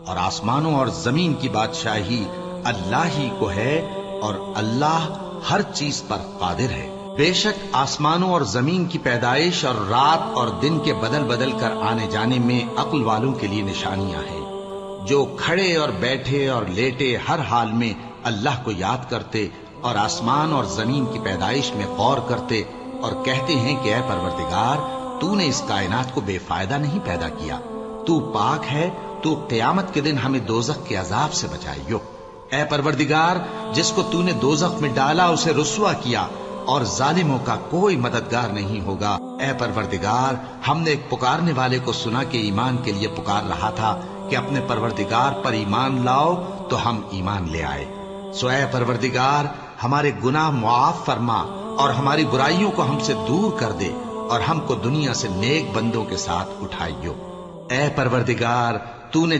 اور آسمانوں اور زمین کی بادشاہی اللہ ہی کو ہے اور اللہ ہر چیز پر قادر ہے۔ بے شک آسمانوں اور زمین کی پیدائش اور رات اور دن کے بدل بدل کر آنے جانے میں عقل والوں کے لیے نشانیاں ہیں، جو کھڑے اور بیٹھے اور لیٹے ہر حال میں اللہ کو یاد کرتے اور آسمان اور زمین کی پیدائش میں غور کرتے اور کہتے ہیں کہ اے پروردگار، تو نے اس کائنات کو بے فائدہ نہیں پیدا کیا، تو پاک ہے، تو قیامت کے دن ہمیں دوزخ کے عذاب سے بچائیو۔ اے پروردگار، جس کو تو نے دوزخ میں ڈالا اسے رسوا کیا، اور ظالموں کا کوئی مددگار نہیں ہوگا۔ اے پروردگار، ہم نے ایک پکارنے والے کو سنا کہ ایمان کے لیے پکار رہا تھا کہ اپنے پروردگار پر ایمان لاؤ، تو ہم ایمان لے آئے۔ سو اے پروردگار، ہمارے گناہ معاف فرما اور ہماری برائیوں کو ہم سے دور کر دے، اور ہم کو دنیا سے نیک بندوں کے ساتھ اٹھائیو۔ اے پروردگار، تو نے